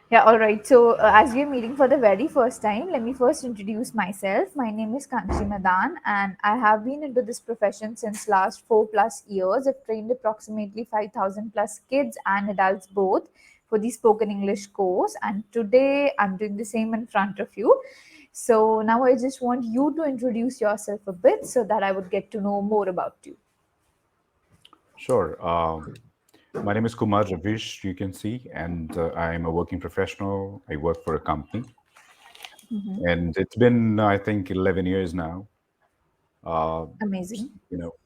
Yeah, all right. So, as we're meeting for the very first time, let me first introduce myself. My name is Kanchi Madaan, and I have been into this profession since last 4+ years. I've trained approximately 5,000 plus kids and adults both for the spoken English course, and today I'm doing the same in front of you. So now I just want you to introduce yourself a bit so that I would get to know more about you. Sure. My name is Kumar Ravish, you can see, and I'm a working professional. I work for a company, and it's been, I think, 11 years now. Uh, Amazing.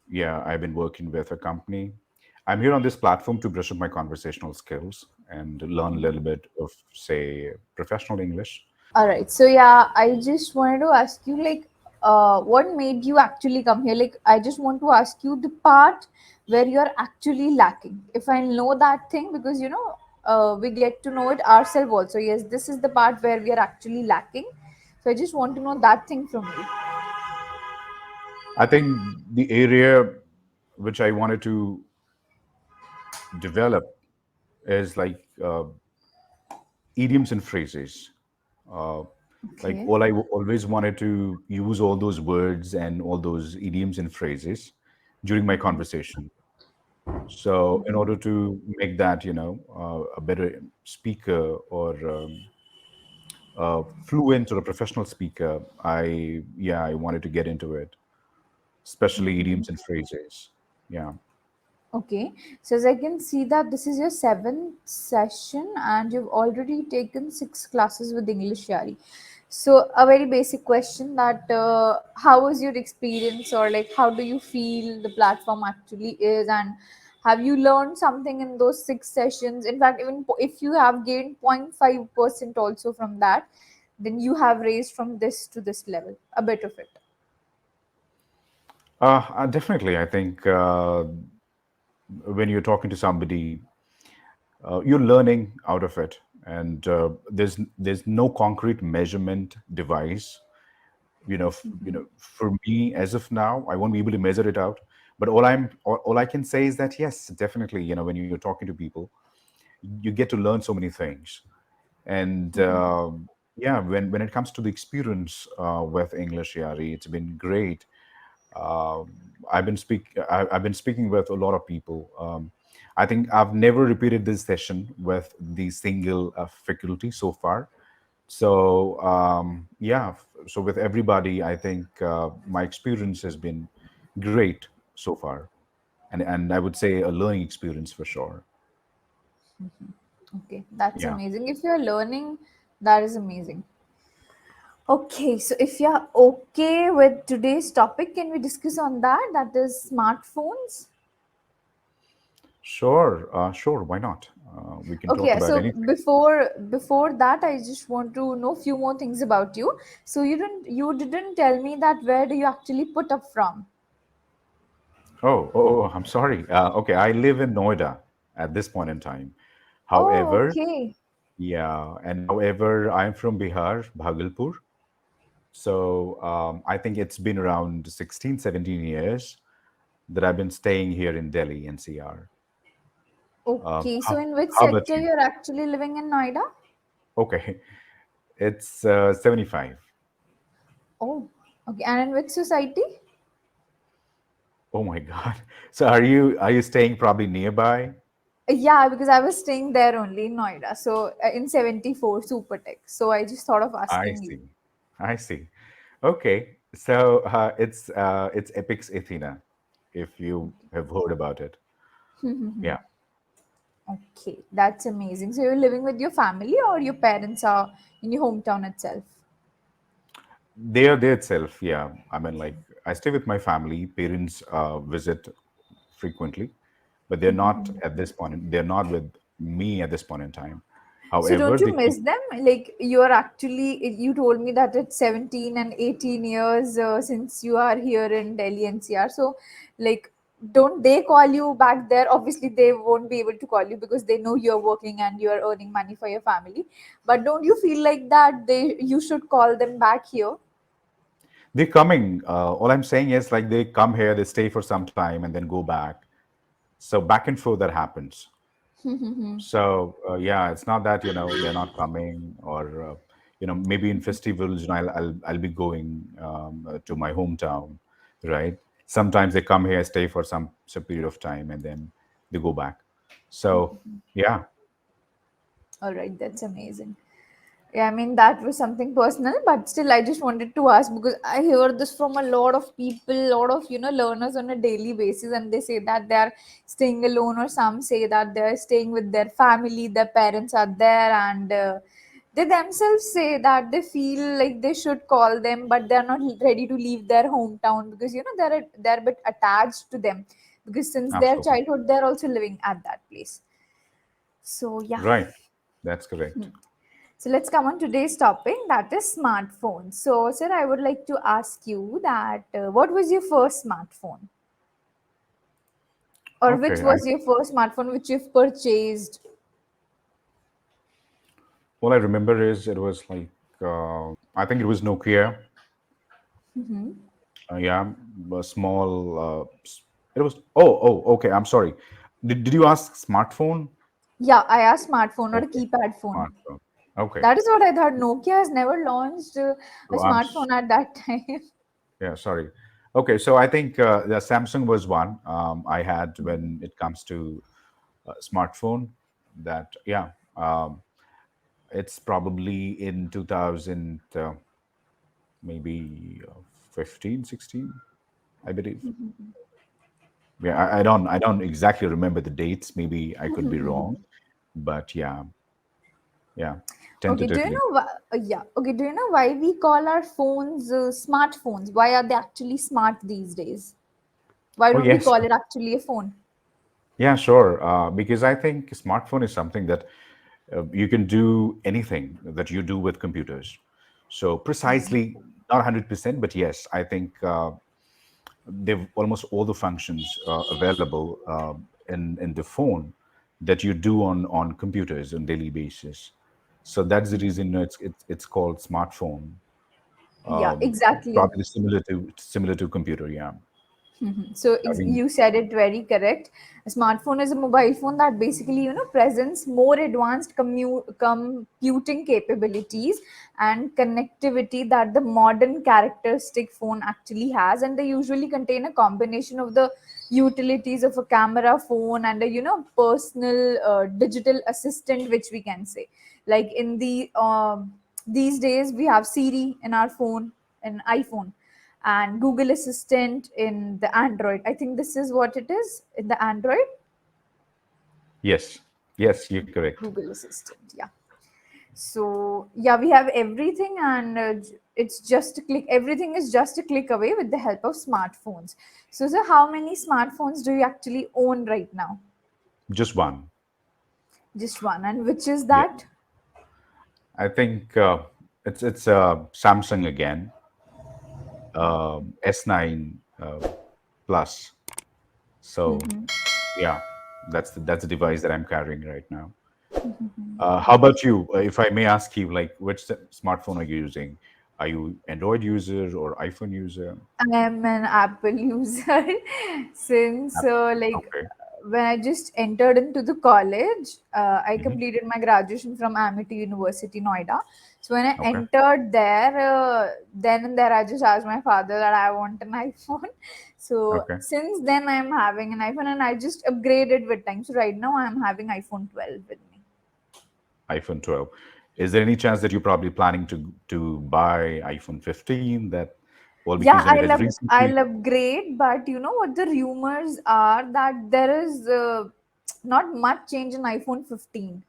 yeah, I've been working with a company. I'm here on this platform to brush up my conversational skills and learn a little bit of, say, professional English. All right. So yeah, I just wanted to ask you what made you actually come here? Like, I just want to ask you the part where you're actually lacking. If I know that thing, because we get to know it ourselves also. Yes, this is the part where we are actually lacking. So I just want to know that thing from you. I think the area which I wanted to develop is like idioms and phrases. Uh, like Okay. always wanted to use all those words and all those idioms and phrases during my conversation. So in order to make that, a better speaker or fluent or a professional speaker, I wanted to get into it, especially idioms and phrases. Yeah. Okay, so as I can see that this is your seventh session and you've already taken 6 classes with English Yaari. So a very basic question that how was your experience or like how do you feel the platform actually is, and have you learned something in those 6 sessions? In fact, even if you have gained 0.5% also from that, then you have raised from this to this level, a bit of it. Definitely. I think when you're talking to somebody, you're learning out of it, and there's no concrete measurement device. For me, as of now, I won't be able to measure it out. But all I can say is that yes, definitely, when you're talking to people, you get to learn so many things. And yeah, when it comes to the experience with English Yari, it's been great. Um, I've been speaking with a lot of people. I think I've never repeated this session with the single faculty so far. So yeah, so with everybody, I think my experience has been great so far, and I would say a learning experience for sure. Okay, that's Yeah. amazing. If you're learning, that is amazing. Okay, so if you're okay with today's topic, can we discuss on that? That is smartphones. Sure, sure. Why not? We can talk Okay, about so anything. before that, I just want to know few more things about you. So you didn't tell me that where do you actually put up from? I'm sorry. Okay, I live in Noida at this point in time. Oh, However, okay. yeah, and however, I'm from Bihar, Bhagalpur. So I think it's been around 16, 17 years that I've been staying here in Delhi, NCR. Okay, so How, in which how about sector you? you're actually living in Noida? Okay, it's 75. Oh, okay, and in which society? Oh my God. So are you staying probably nearby? Yeah, because I was staying there only in Noida. So in 74 Super Tech. So I just thought of I asking you. see. I see. Okay. So it's Epix Athena, if you have heard about it. Yeah. Okay, that's amazing. So you're living with your family or your parents are in your hometown itself? They itself, yeah. I mean, like, I stay with my family. Parents visit frequently, but they're not at this point. They're not with me at this point in time. So However, don't they you keep. miss them? Like you're actually, you told me that it's 17 and 18 years since you are here in Delhi NCR. So like, don't they call you back there? Obviously, they won't be able to call you because they know you're working and you're earning money for your family. But don't you feel like that you should call them back here? They're coming. All I'm saying is like they come here, they stay for some time, and then go back. So back and forth that happens. So yeah, it's not that they're not coming, or maybe in festivals I'll be going to my hometown, right? Sometimes they come here, stay for some period of time, and then they go back. So yeah, All right, that's amazing. Yeah, I mean, that was something personal, but still, I just wanted to ask because I hear this from a lot of people, a lot of, learners on a daily basis, and they say that they are staying alone, or some say that they are staying with their family, their parents are there, and they themselves say that they feel like they should call them, but they're not ready to leave their hometown because, they're a bit attached to them because since their absolutely childhood, they're also living at that place. So, yeah. right. That's correct. So let's come on today's topic, that is smartphones. So, sir, I would like to ask you that what was your first smartphone, or which Okay, I was your first smartphone which you've purchased? all I remember is it was like I think it was Nokia. Yeah, a small. It was. Okay. I'm sorry. Did you ask smartphone? Yeah, I asked smartphone, not a Okay, keypad phone. smartphone. Okay. That is what I thought. Nokia has never launched a So smartphone at that time. yeah, sorry. Okay, so I think the Samsung was one I had when it comes to smartphone. That yeah, it's probably in 2000, maybe 15, 16, I believe. Yeah, I don't exactly remember the dates. Maybe I could be wrong, but yeah, yeah, Okay, do you tentatively. know yeah, okay, do you know why we call our phones smartphones? Why are they actually smart these days? Why Oh don't we yes, call it actually a phone? yeah, sure. Because I think smartphone is something that you can do anything that you do with computers. So precisely, not 100%, but yes, I think they've almost all the functions available in the phone that you do on computers on daily basis. So that's the reason it's called smartphone. Yeah, Um, exactly. Probably similar to computer. Yeah, So I mean, you said it very correct. A smartphone is a mobile phone that basically presents more advanced computing capabilities and connectivity that the modern characteristic phone actually has, and they usually contain a combination of the utilities of a camera phone and a personal digital assistant, which we can say, like in these days we have Siri in our phone, in iPhone, and Google Assistant in the Android. I think this is what it is in the Android. yes, yes, you're correct. Google Assistant, yeah. So yeah, we have everything, and it's just a click. Everything is just a click away with the help of smartphones. So, how many smartphones do you actually own right now? Just one. Just one, and which is Yeah, that? I think it's Samsung again, S9 Plus. So yeah, that's the device that I'm carrying right now. How about you? If I may ask you, like, which smartphone are you using? Are you Android user or iPhone user? I am an Apple user since Okay. when I just entered into the college, I Hmm. completed my graduation from Amity University, Noida. So when I Okay. entered there, then and there I just asked my father that I want an iPhone. So Okay. since then I'm having an iPhone, and I just upgraded with time. So right now I'm having iPhone 12 with me. iPhone 12. Is there any chance that you're probably planning to buy iPhone 15? That well, Yeah, because it has recently. I'll upgrade, but you know what the rumors are, that there is not much change in iPhone 15.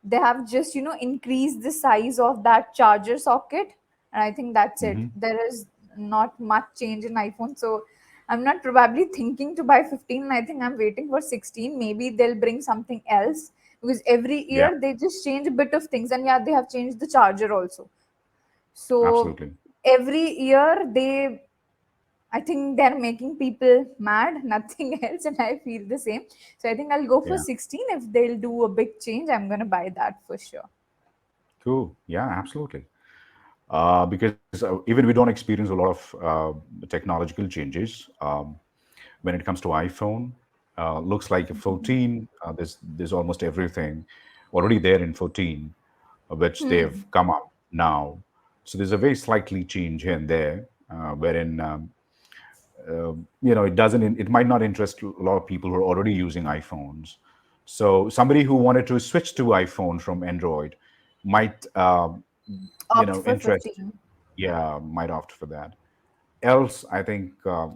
They have just increased the size of that charger socket, and I think that's it. Mhm. There is not much change in iPhone, so I'm not probably thinking to buy 15. I think I'm waiting for 16. Maybe they'll bring something else, because every Yeah, year they just change a bit of things, and yeah, they have changed the charger also. So absolutely. every year I think they're making people mad, nothing else, and I feel the same. So I think I'll go for Yeah. 16. If they'll do a big change, I'm gonna buy that for sure. Cool. Yeah, absolutely. Because even we don't experience a lot of technological changes when it comes to iPhone. Looks like a 14. There's almost everything already there in 14, which they've come up now. So there's a very slightly change here and there, wherein it doesn't. It might not interest a lot of people who are already using iPhones. So somebody who wanted to switch to iPhone from Android might Opt for interest. 15. Yeah, might opt for that. Else, I think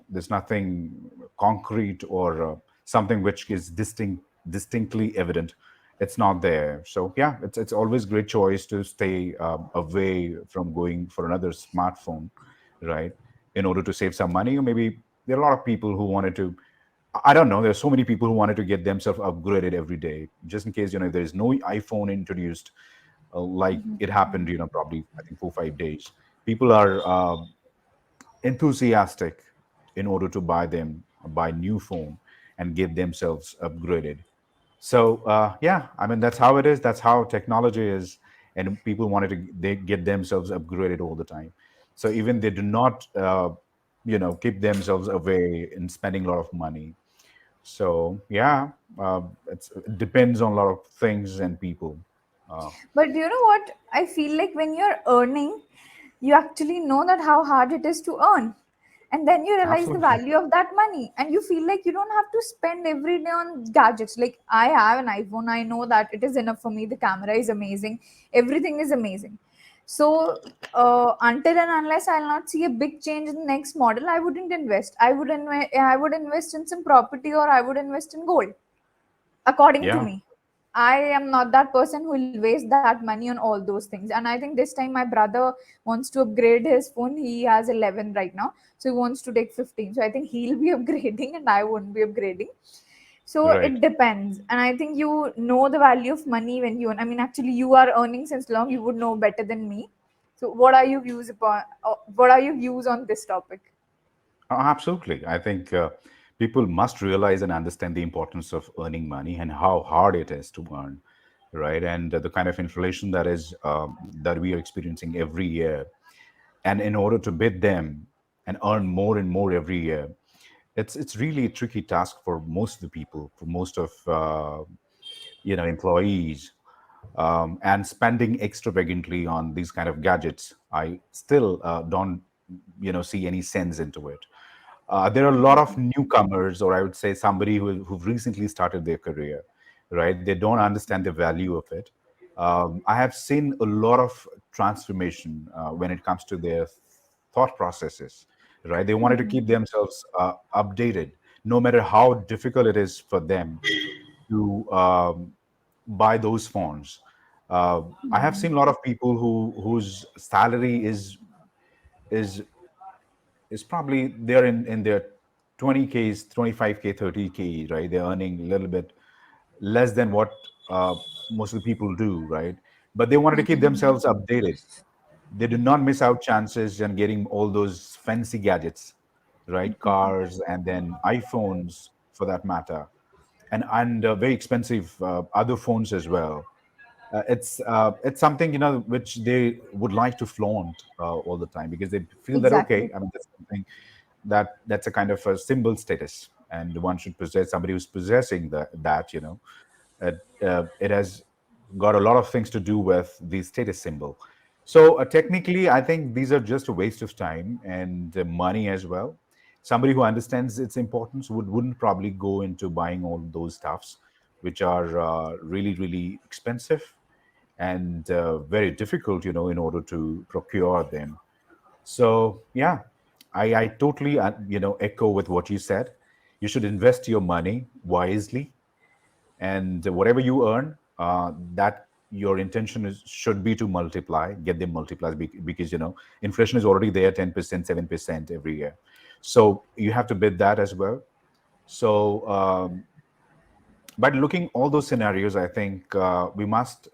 there's nothing concrete or something which is distinctly evident. It's not there. So yeah, it's always great choice to stay away from going for another smartphone, right? In order to save some money, or maybe there are a lot of people who wanted to. I don't know. There's so many people who wanted to get themselves upgraded every day, just in case if there is no iPhone introduced, like it happened, probably I think 4 5 days. People are enthusiastic in order to buy new phone and get themselves upgraded. So yeah, I mean that's how it is. That's how technology is, and people wanted to they get themselves upgraded all the time. So even they do not keep themselves away in spending a lot of money. So yeah, it depends on a lot of things and people. uh, But you know what? I feel like when you're earning, you actually know that how hard it is to earn. And then you realize the Absolutely. value of that money. And you feel like you don't have to spend every day on gadgets. Like I have an iPhone. I know that it is enough for me. The camera is amazing. Everything is amazing. So until and unless I'll not see a big change in the next model, I wouldn't invest. I would invest in some property, or I would invest in gold, according to Yeah. me. I am not that person who will waste that money on all those things. And I think this time my brother wants to upgrade his phone. He has 11 right now, so he wants to take 15. So I think he'll be upgrading and I won't be upgrading. So Right. it depends. And I think you know the value of money when you earn. I mean, actually, you are earning since long. You would know better than me. So what are your views upon? What are your views on this topic? Absolutely. I think people must realize and understand the importance of earning money and how hard it is to earn, right? And the kind of inflation that we are experiencing every year. And in order to beat them and earn more and more every year, it's really a tricky task for most of the people, for most of employees, and spending extravagantly on these kind of gadgets. I still don't see any sense into it. There are a lot of newcomers, or I would say somebody who've recently started their career, right? They don't understand the value of it. I have seen a lot of transformation when it comes to their thought processes, right? They wanted to keep themselves updated, no matter how difficult it is for them to buy those phones. I have seen a lot of people whose salary is is probably they're in their 20Ks, 25K, 30K, right? They're earning a little bit less than what uh, most of the people do, right? But they wanted to keep themselves updated. They do not miss out chances and getting all those fancy gadgets, right? Cars and then iPhones for that matter, and very expensive other phones as well. It's something which they would like to flaunt all the time because they feel that Exactly. okay, I mean that's something that's a kind of a symbol status, and one should possess somebody who's possessing that. It has got a lot of things to do with the status symbol. So technically, I think these are just a waste of time and money as well. Somebody who understands its importance wouldn't probably go into buying all those stuffs, which are really really expensive and very difficult, in order to procure them. So yeah, I totally echo with what you said. You should invest your money wisely, and whatever you earn, that your intention should be to multiply, get them multiplied because inflation is already there, 10%, 7% every year. So you have to bid that as well. So by looking all those scenarios, I think we must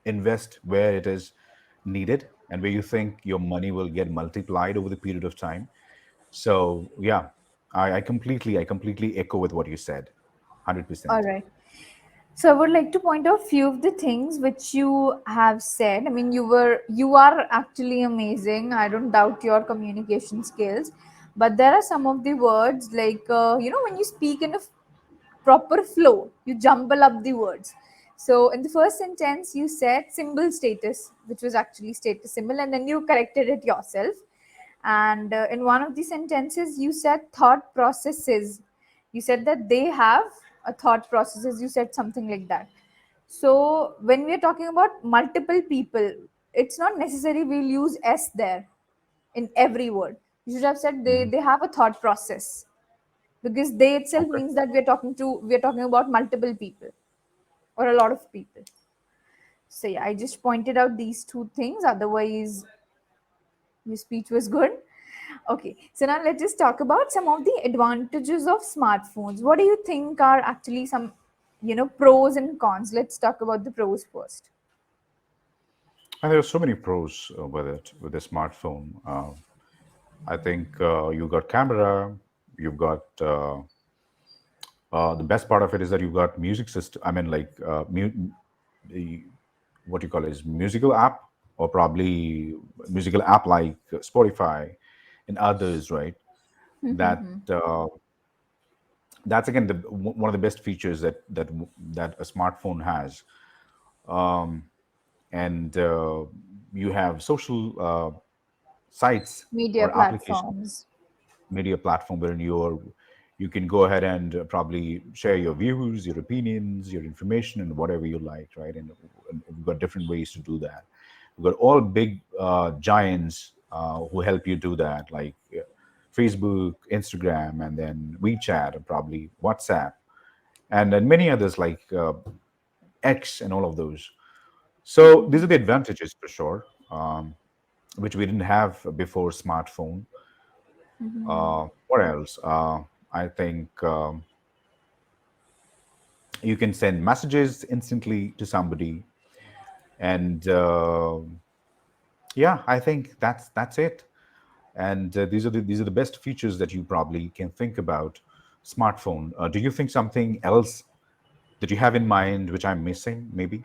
invest where it is needed and where you think your money will get multiplied over the period of time. So yeah, I completely echo with what you said, All 100%. right. So I would like to point out few of the things which you have said. I mean, you are actually amazing. I don't doubt your communication skills, but there are some of the words like when you speak in a proper flow. You jumble up the words. So in the first sentence, you said symbol status, which was actually status symbol, and then you corrected it yourself. And in one of the sentences, you said thought processes. You said that they have a thought processes. You said something like that. So when we are talking about multiple people, it's not necessary we'll use s there in every word. You should have said Hmm. they have a thought process, because they itself Okay. means that we're talking about multiple people or a lot of people. So yeah, I just pointed out these two things. Otherwise, your speech was good. Okay, so now let's just talk about some of the advantages of smartphones. What do you think are actually some, pros and cons? Let's talk about the pros first. And there are so many pros with it, with the smartphone. I think you've got camera, you've got the best part of it is that you've got music system. I mean, like the what you call is musical app, or probably musical app like Spotify and others, right? That that's again one of the best features that a smartphone has. Um, and you have social sites Media or applications, platforms. media platform wherein you can go ahead and probably share your views, your opinions, your information, and whatever you like, right? And we've got different ways to do that. We've got all big giants who help you do that, like Facebook, Instagram, and then WeChat, and probably WhatsApp, and then many others like X and all of those. So these are the advantages for sure, which we didn't have before smartphone. What else? I think you can send messages instantly to somebody, and yeah, I think that's it. And these are the best features that you probably can think about smartphone. Do you think something else that you have in mind which I'm missing? Maybe.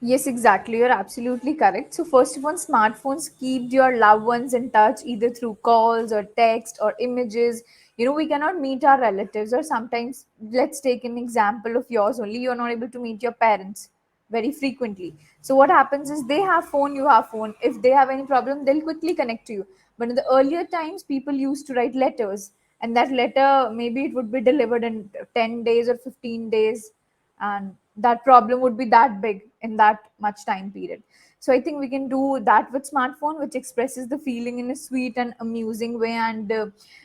Yes, exactly. You're absolutely correct. So, first of all, smartphones keep your loved ones in touch either through calls or text or images. We cannot meet our relatives, or sometimes, let's take an example of yours only. You're not able to meet your parents very frequently. So, what happens is they have phone, you have phone. If they have any problem, they'll quickly connect to you. But in the earlier times, people used to write letters, and that letter maybe it would be delivered in 10 days or 15 days, and that problem would be that big in that much time period. So I think we can do that with smartphone, which expresses the feeling in a sweet and amusing way. And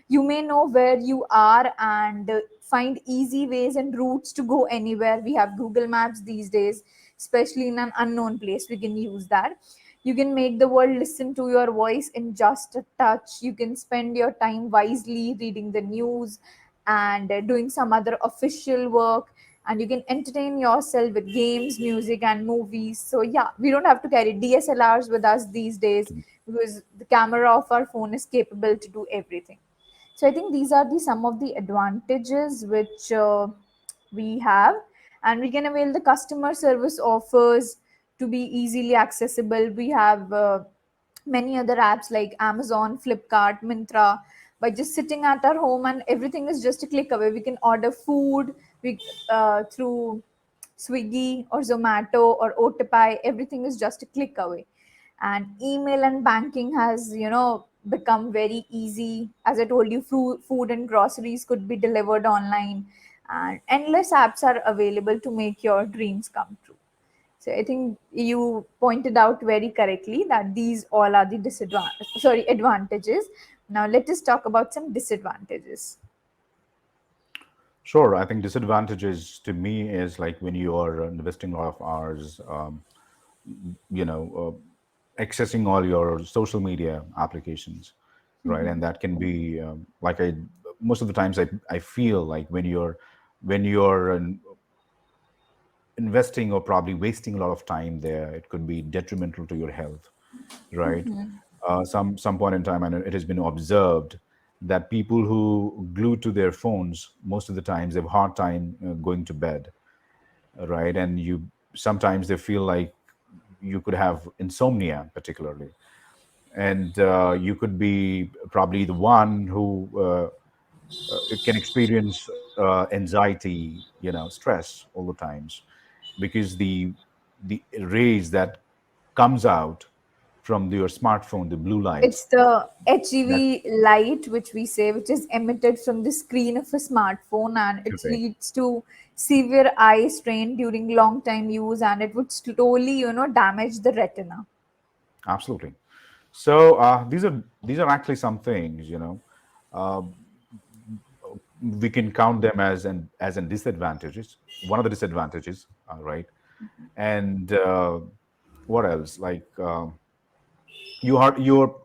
you may know where you are, and find easy ways and routes to go anywhere. We have Google Maps these days, especially in an unknown place. We can use that. You can make the world listen to your voice in just a touch. You can spend your time wisely reading the news and doing some other official work, and you can entertain yourself with games, music, and movies. So yeah, we don't have to carry DSLRs with us these days, because the camera of our phone is capable to do everything. So I think these are the some of the advantages which we have. And we can avail the customer service offers to be easily accessible. We have many other apps like Amazon, Flipkart, Mintra. By just sitting at our home, and everything is just a click away. We can order food through Swiggy or Zomato or Otipie. Everything is just a click away. And email and banking has, become very easy. As I told you, food and groceries could be delivered online, and endless apps are available to make your dreams come true. So I think you pointed out very correctly that these all are the advantages. Now let us talk about some disadvantages. Sure. I think disadvantages to me is like when you are investing a lot of hours, you know, accessing all your social media applications, right? And that can be like I most of the times I feel like when you're investing or probably wasting a lot of time there, it could be detrimental to your health, right? Some point in time, and it has been observed that people who glue to their phones most of the times they have a hard time going to bed, right? And you sometimes they feel like you could have insomnia, particularly, and you could be probably the one who it can experience anxiety, stress all the times, because the rays that comes out from your smartphone, the blue light, It's the that HEV light, which we say, which is emitted from the screen of a smartphone, and it correct. leads to severe eye strain during long time use, and it would slowly, damage the retina. Absolutely. So these are actually some things, uh, we can count them as an disadvantages. One of the disadvantages, right? And what else? Like your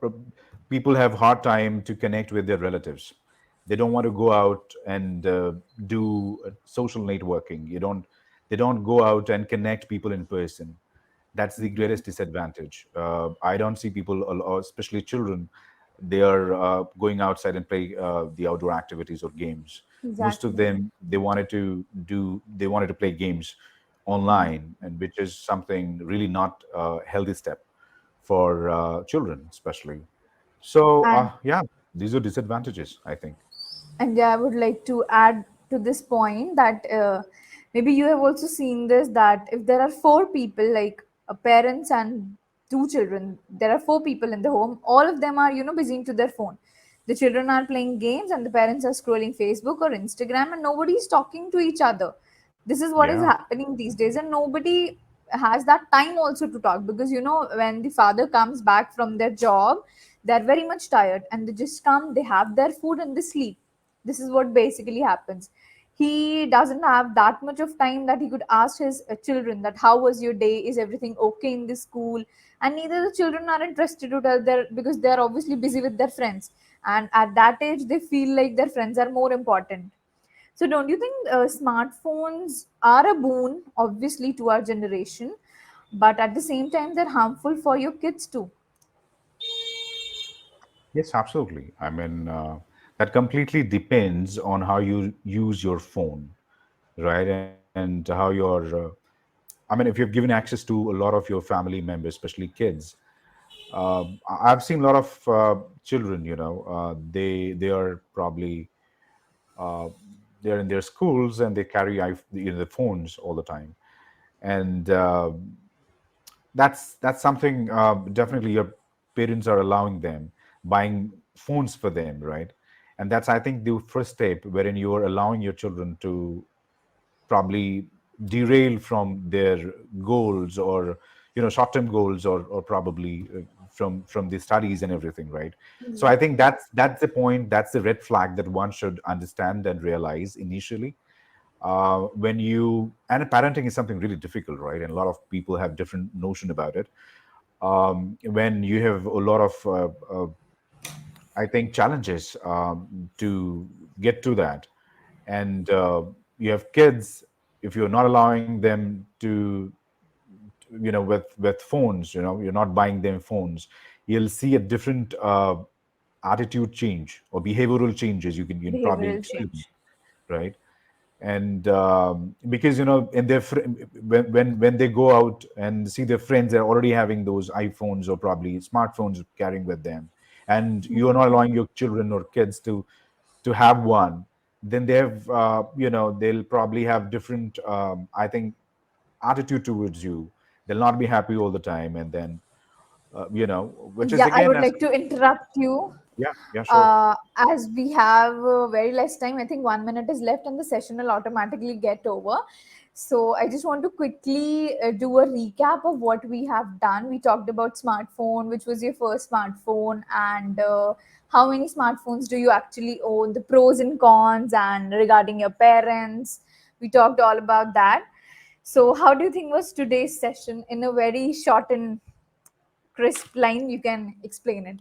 people have hard time to connect with their relatives. They don't want to go out and do social networking. They don't go out and connect people in person. That's the greatest disadvantage. I don't see people, especially children, they are going outside and play the outdoor activities or games. Most of Exactly. them, they wanted to play games online, and which is something really not a healthy step for children, especially. So, And yeah, these are disadvantages, I think. And yeah, I would like to add to this point that maybe you have also seen this, that if there are four people, like parents and two children, there are four people in the home, all of them are, busy into their phone. The children are playing games and the parents are scrolling Facebook or Instagram, and nobody is talking to each other. This is what is Yeah, happening these days, and nobody has that time also to talk, because when the father comes back from their job, they're very much tired and they just come, they have their food and they sleep. This is what basically happens. He doesn't have that much of time that he could ask his children that how was your day, is everything okay in the school. And neither the children are interested to tell their, because they are obviously busy with their friends, and at that age they feel like their friends are more important. So don't you think smartphones are a boon obviously to our generation, but at the same time they're harmful for your kids too? yes, absolutely. I mean, that completely depends on how you use your phone, right? And how I mean, if you've given access to a lot of your family members, especially kids, I've seen a lot of children. They are probably uh, they're in their schools and they carry the phones all the time, and that's something definitely your parents are allowing them, buying phones for them, right? And that's, I think, the first step wherein you are allowing your children to probably derail from their goals, or short-term goals, or probably from the studies and everything, right? So I think Exactly. that's the point, that's the red flag that one should understand and realize initially. When you and parenting is something really difficult, right? And a lot of people have different notion about it. When you have a lot of I think challenges to get to that, and you have kids, if you're not allowing them to, with phones, you're not buying them phones, you'll see a different attitude change or behavioral changes, you can probably Behavioral experience, change. right? And because in when they go out and see their friends, they're already having those iPhones or probably smartphones carrying with them, and you're not allowing your children or kids to have one, then they have they'll probably have different I think attitude towards you. They'll not be happy all the time, and then which is Yeah, I again would as like to interrupt you. yeah, yeah, sure. As we have very less time, I think 1 minute is left and the session will automatically get over. So I just want to quickly do a recap of what we have done. We talked about smartphone, which was your first smartphone, and how many smartphones do you actually own, the pros and cons, and regarding your parents. We talked all about that. So how do you think was today's session in a very short and crisp line? You can explain it.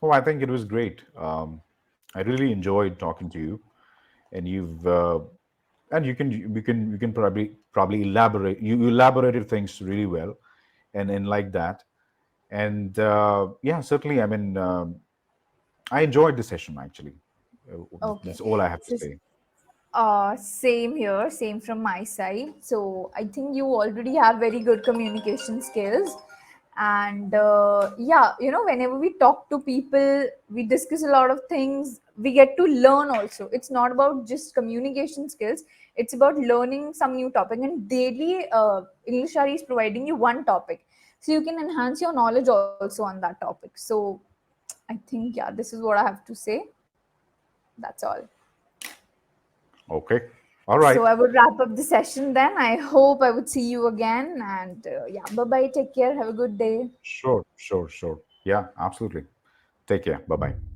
Oh, I think it was great. I really enjoyed talking to you, and you can probably elaborate. You elaborated things really well, and like that. And yeah, certainly. I mean, I enjoyed the session actually. Okay. That's all I have to So, say. same here, same from my side. So I think you already have very good communication skills. And yeah, whenever we talk to people, we discuss a lot of things we get to learn also. It's not about just communication skills, it's about learning some new topic. And daily Englishari is providing you one topic, so you can enhance your knowledge also on that topic. So I think, yeah, this is what I have to say. That's all. Okay. All So right. I would wrap up the session then. I hope I would see you again. And yeah, bye bye. Take care. Have a good day. Sure, sure, sure. Yeah, absolutely. Take care. Bye bye.